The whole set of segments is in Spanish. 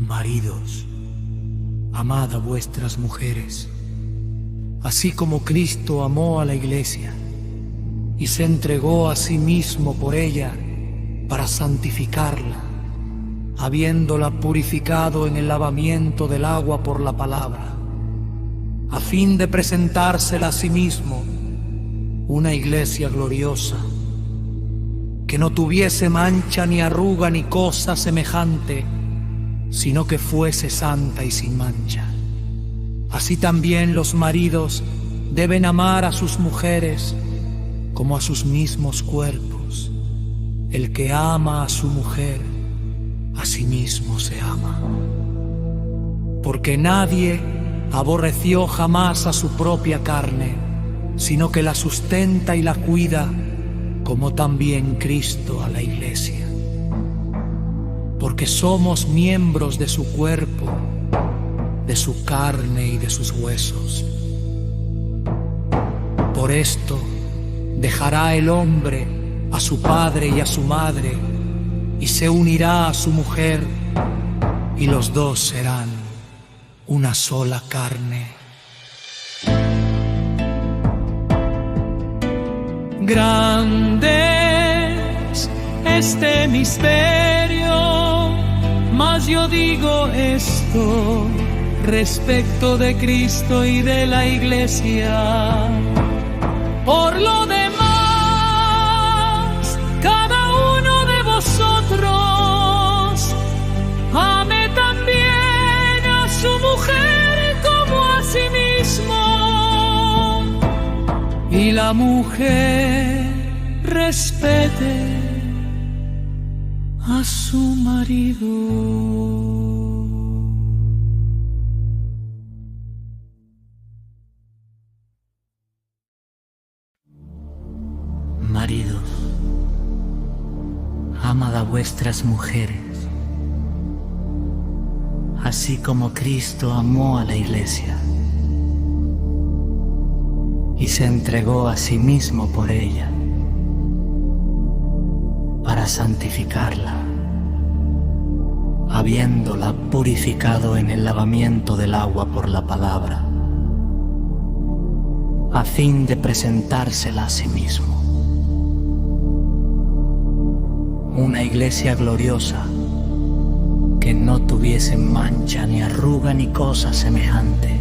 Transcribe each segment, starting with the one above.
Maridos, amad a vuestras mujeres, así como Cristo amó a la Iglesia y se entregó a sí mismo por ella para santificarla, habiéndola purificado en el lavamiento del agua por la palabra, a fin de presentársela a sí mismo una Iglesia gloriosa, que no tuviese mancha ni arruga ni cosa semejante, sino que fuese santa y sin mancha. Así también los maridos deben amar a sus mujeres como a sus mismos cuerpos. El que ama a su mujer, a sí mismo se ama. Porque nadie aborreció jamás a su propia carne, sino que la sustenta y la cuida, como también Cristo a la Iglesia. Porque somos miembros de su cuerpo, de su carne y de sus huesos. Por esto dejará el hombre a su padre y a su madre, y se unirá a su mujer, y los dos serán una sola carne. Grande es este misterio, mas yo digo esto respecto de Cristo y de la Iglesia. Por lo demás, cada uno de vosotros ame también a su mujer como a sí mismo, y la mujer respete a su marido. Maridos, amad a vuestras mujeres, así como Cristo amó a la Iglesia y se entregó a sí mismo por ella, para santificarla, habiéndola purificado en el lavamiento del agua por la palabra, a fin de presentársela a sí mismo una Iglesia gloriosa, que no tuviese mancha ni arruga ni cosa semejante,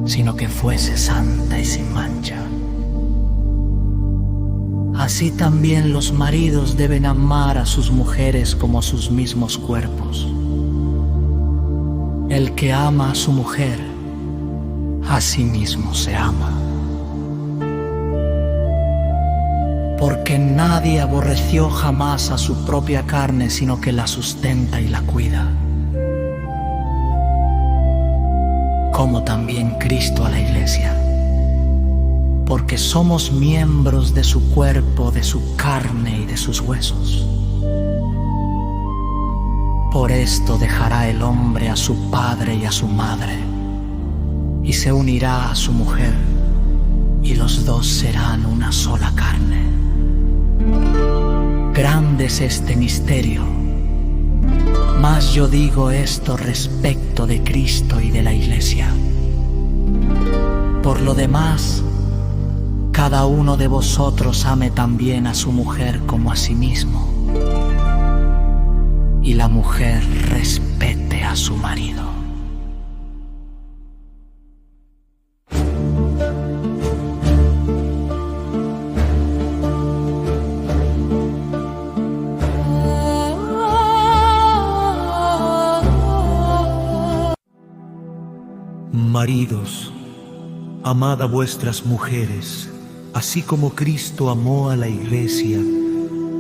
sino que fuese santa y sin mancha. Así también los maridos deben amar a sus mujeres como a sus mismos cuerpos. El que ama a su mujer, a sí mismo se ama. Porque nadie aborreció jamás a su propia carne, sino que la sustenta y la cuida, como también Cristo a la Iglesia. Porque somos miembros de su cuerpo, de su carne y de sus huesos. Por esto dejará el hombre a su padre y a su madre, y se unirá a su mujer, y los dos serán una sola carne. Grande es este misterio, mas yo digo esto respecto de Cristo y de la Iglesia. Por lo demás, cada uno de vosotros ame también a su mujer como a sí mismo, y la mujer respete a su marido. Maridos, amad a vuestras mujeres, así como Cristo amó a la Iglesia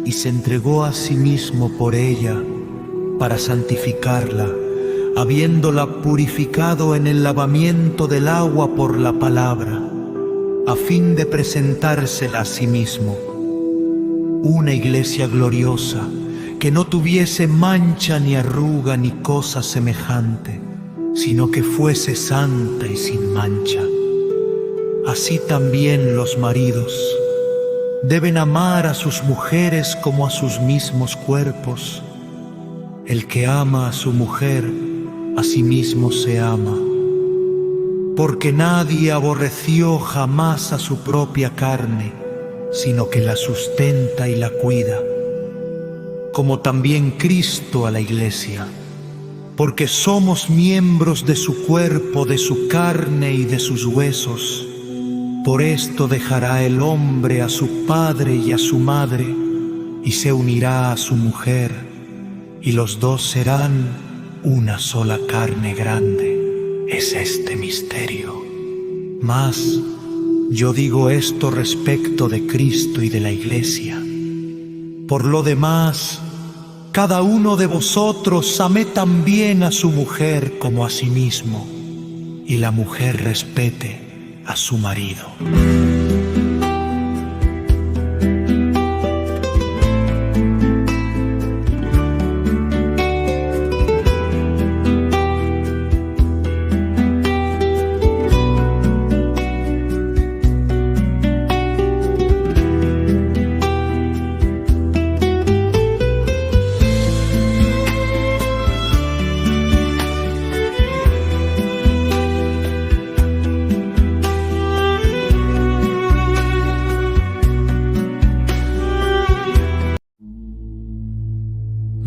y se entregó a sí mismo por ella para santificarla, habiéndola purificado en el lavamiento del agua por la palabra, a fin de presentársela a sí mismo una Iglesia gloriosa, que no tuviese mancha ni arruga ni cosa semejante, sino que fuese santa y sin mancha. Así también los maridos deben amar a sus mujeres como a sus mismos cuerpos. El que ama a su mujer, a sí mismo se ama, porque nadie aborreció jamás a su propia carne, sino que la sustenta y la cuida, como también Cristo a la Iglesia, porque somos miembros de su cuerpo, de su carne y de sus huesos. Por esto dejará el hombre a su padre y a su madre, y se unirá a su mujer, y los dos serán una sola carne grande. Es este misterio. Mas yo digo esto respecto de Cristo y de la Iglesia. Por lo demás, cada uno de vosotros ame también a su mujer como a sí mismo, y la mujer respete a su marido.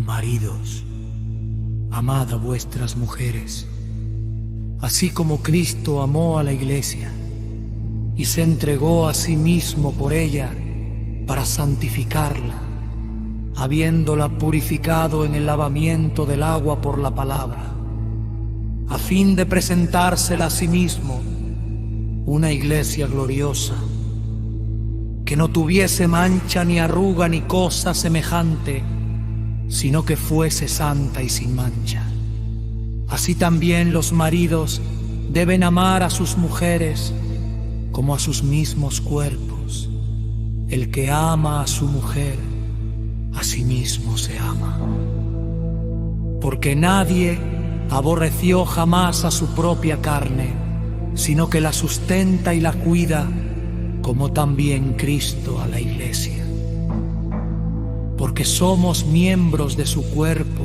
Maridos, amad a vuestras mujeres, así como Cristo amó a la Iglesia y se entregó a sí mismo por ella para santificarla, habiéndola purificado en el lavamiento del agua por la palabra, a fin de presentársela a sí mismo una Iglesia gloriosa, que no tuviese mancha ni arruga ni cosa semejante, sino que fuese santa y sin mancha. Así también los maridos deben amar a sus mujeres como a sus mismos cuerpos. El que ama a su mujer, a sí mismo se ama. Porque nadie aborreció jamás a su propia carne, sino que la sustenta y la cuida, como también Cristo a la Iglesia. Porque somos miembros de su cuerpo,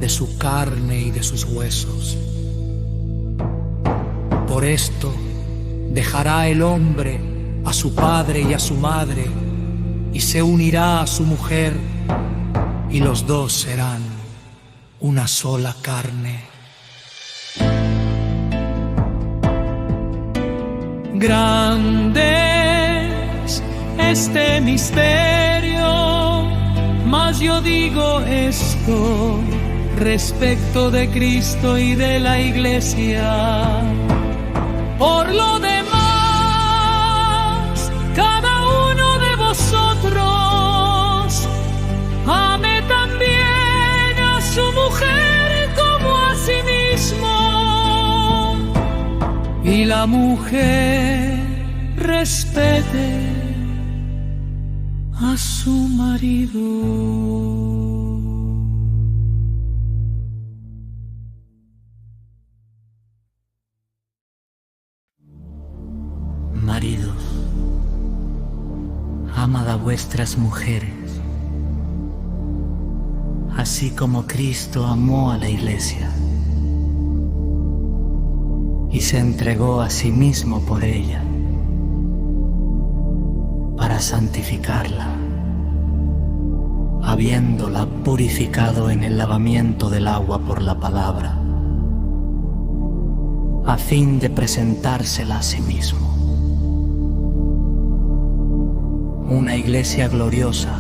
de su carne y de sus huesos. Por esto dejará el hombre a su padre y a su madre, y se unirá a su mujer, y los dos serán una sola carne. Grande es este misterio, mas yo digo esto respecto de Cristo y de la Iglesia. Por lo demás, cada uno de vosotros ame también a su mujer como a sí mismo, y la mujer respete a su marido. Maridos, amad a vuestras mujeres, así como Cristo amó a la Iglesia y se entregó a sí mismo por ella, para santificarla, habiéndola purificado en el lavamiento del agua por la palabra, a fin de presentársela a sí mismo una Iglesia gloriosa,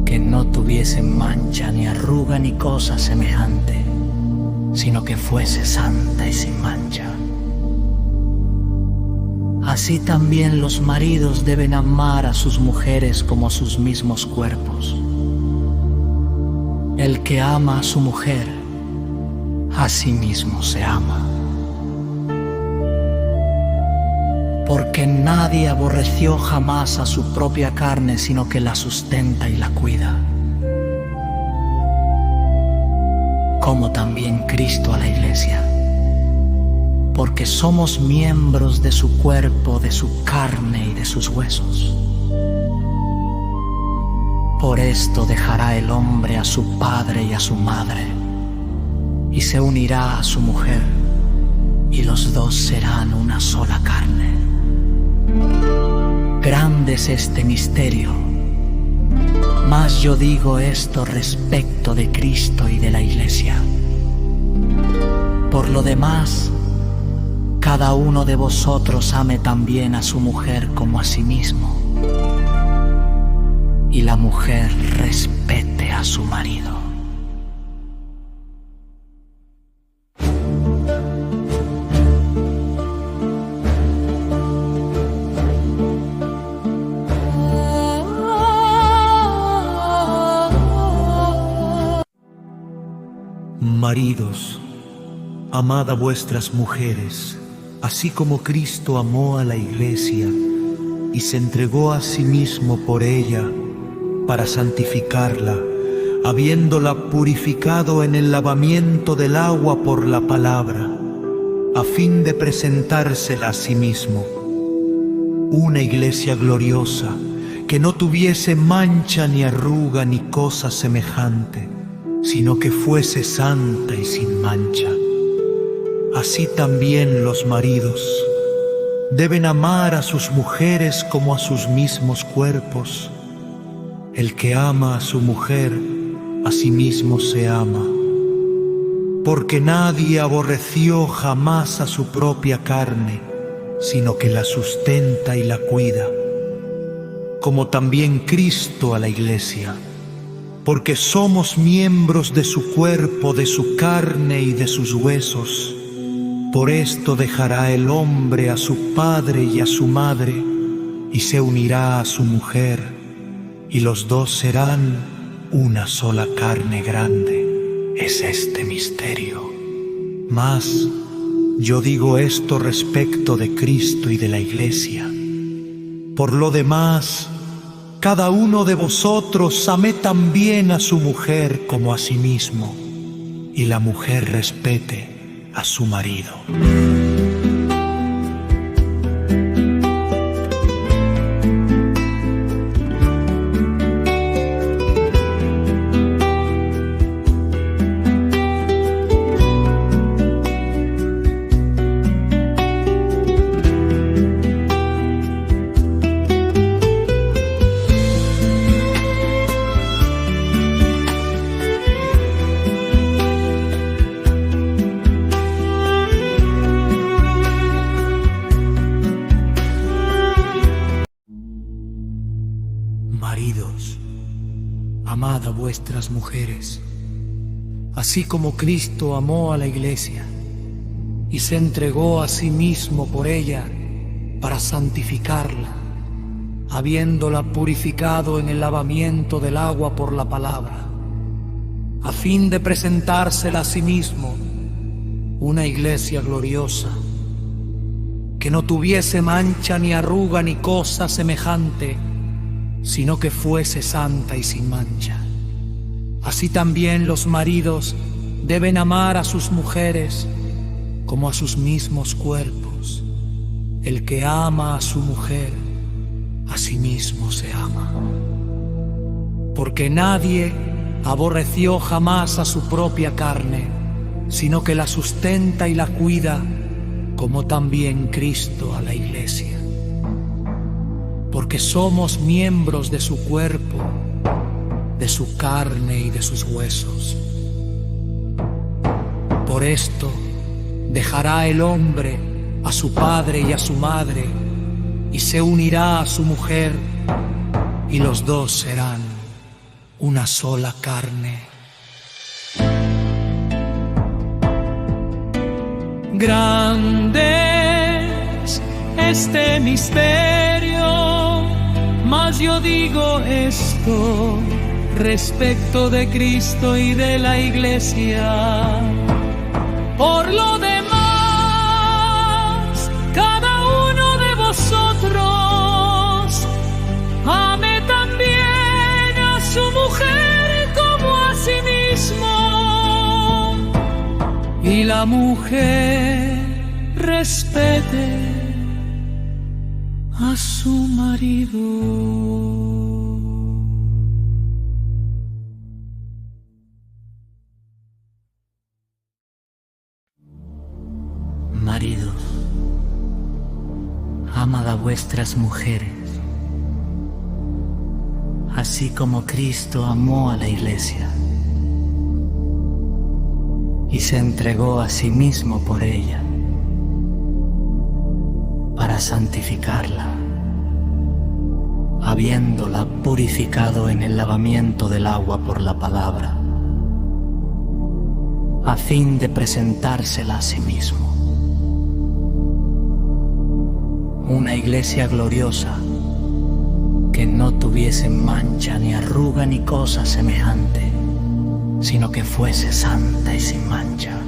que no tuviese mancha ni arruga ni cosa semejante, sino que fuese santa y sin mancha. Así también los maridos deben amar a sus mujeres como a sus mismos cuerpos. El que ama a su mujer, a sí mismo se ama. Porque nadie aborreció jamás a su propia carne, sino que la sustenta y la cuida, como también Cristo a la Iglesia. Porque somos miembros de su cuerpo, de su carne y de sus huesos. Por esto dejará el hombre a su padre y a su madre, y se unirá a su mujer, y los dos serán una sola carne. Grande es este misterio, mas yo digo esto respecto de Cristo y de la Iglesia. Por lo demás, cada uno de vosotros ame también a su mujer como a sí mismo, y la mujer respete a su marido. Maridos, amad a vuestras mujeres, así como Cristo amó a la Iglesia y se entregó a sí mismo por ella para santificarla, habiéndola purificado en el lavamiento del agua por la palabra, a fin de presentársela a sí mismo, una Iglesia gloriosa, que no tuviese mancha ni arruga ni cosa semejante, sino que fuese santa y sin mancha. Así también los maridos deben amar a sus mujeres como a sus mismos cuerpos. El que ama a su mujer, a sí mismo se ama. Porque nadie aborreció jamás a su propia carne, sino que la sustenta y la cuida, como también Cristo a la Iglesia, porque somos miembros de su cuerpo, de su carne y de sus huesos. Por esto dejará el hombre a su padre y a su madre, y se unirá a su mujer, y los dos serán una sola carne grande. Es este misterio. Mas yo digo esto respecto de Cristo y de la Iglesia. Por lo demás, cada uno de vosotros ame también a su mujer como a sí mismo, y la mujer respete a su marido. Maridos, amad a vuestras mujeres, así como Cristo amó a la Iglesia y se entregó a sí mismo por ella para santificarla, habiéndola purificado en el lavamiento del agua por la palabra, a fin de presentársela a sí mismo una Iglesia gloriosa, que no tuviese mancha ni arruga ni cosa semejante, sino que fuese santa y sin mancha. Así también los maridos deben amar a sus mujeres como a sus mismos cuerpos. El que ama a su mujer, a sí mismo se ama. Porque nadie aborreció jamás a su propia carne, sino que la sustenta y la cuida, como también Cristo a la Iglesia. Porque somos miembros de su cuerpo, de su carne y de sus huesos. Por esto dejará el hombre a su padre y a su madre, y se unirá a su mujer, y los dos serán una sola carne. Grande es este misterio, mas yo digo esto respecto de Cristo y de la Iglesia. Por lo demás, cada uno de vosotros ame también a su mujer como a sí mismo, y la mujer respete a su marido. maridos, amad a vuestras mujeres, así como Cristo amó a la Iglesia y se entregó a sí mismo por ella, para santificarla, habiéndola purificado en el lavamiento del agua por la palabra, a fin de presentársela a sí mismo. Una iglesia gloriosa, que no tuviese mancha, ni arruga, ni cosa semejante, sino que fuese santa y sin mancha.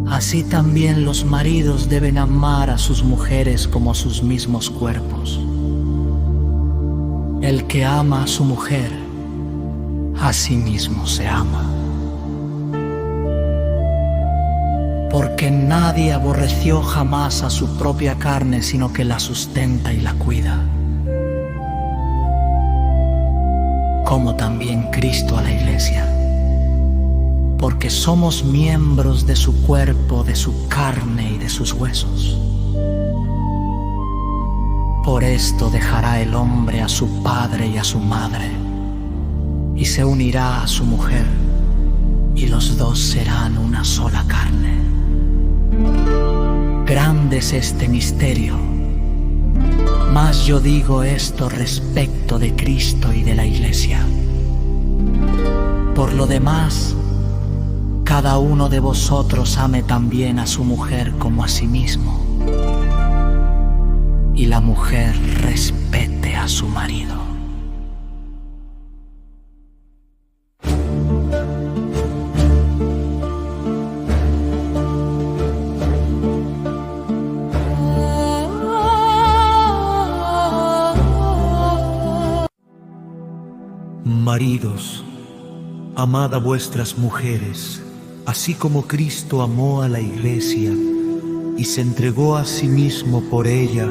Así también los maridos deben amar a sus mujeres como a sus mismos cuerpos. El que ama a su mujer, a sí mismo se ama. Porque nadie aborreció jamás a su propia carne, sino que la sustenta y la cuida, como también Cristo a la Iglesia, porque somos miembros de su cuerpo, de su carne y de sus huesos. Por esto dejará el hombre a su padre y a su madre, y se unirá a su mujer, y los dos serán una sola carne. Grande es este misterio, mas yo digo esto respecto de Cristo y de la Iglesia. Por lo demás, cada uno de vosotros ame también a su mujer como a sí mismo, y la mujer respete a su marido. Maridos, amad a vuestras mujeres, así como Cristo amó a la Iglesia y se entregó a sí mismo por ella,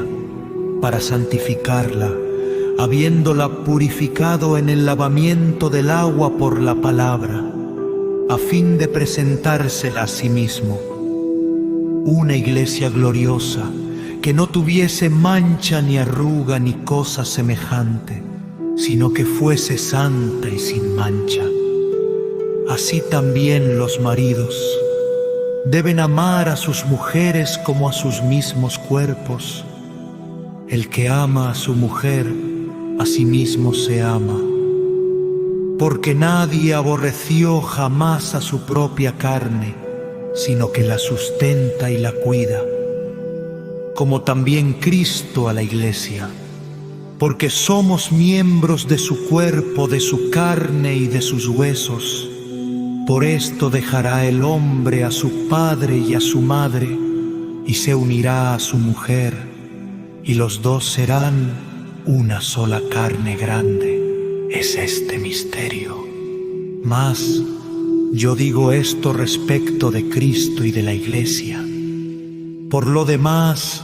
para santificarla, habiéndola purificado en el lavamiento del agua por la palabra, a fin de presentársela a sí mismo, una iglesia gloriosa, que no tuviese mancha ni arruga ni cosa semejante, sino que fuese santa y sin mancha. Así también los maridos deben amar a sus mujeres como a sus mismos cuerpos. El que ama a su mujer, a sí mismo se ama, porque nadie aborreció jamás a su propia carne, sino que la sustenta y la cuida, como también Cristo a la Iglesia, porque somos miembros de su cuerpo, de su carne y de sus huesos. Por esto dejará el hombre a su padre y a su madre, y se unirá a su mujer, y los dos serán una sola carne grande. Es este misterio. Mas yo digo esto respecto de Cristo y de la Iglesia. Por lo demás,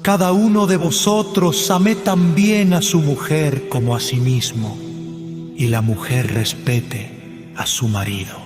cada uno de vosotros ame también a su mujer como a sí mismo, y la mujer respete a su marido.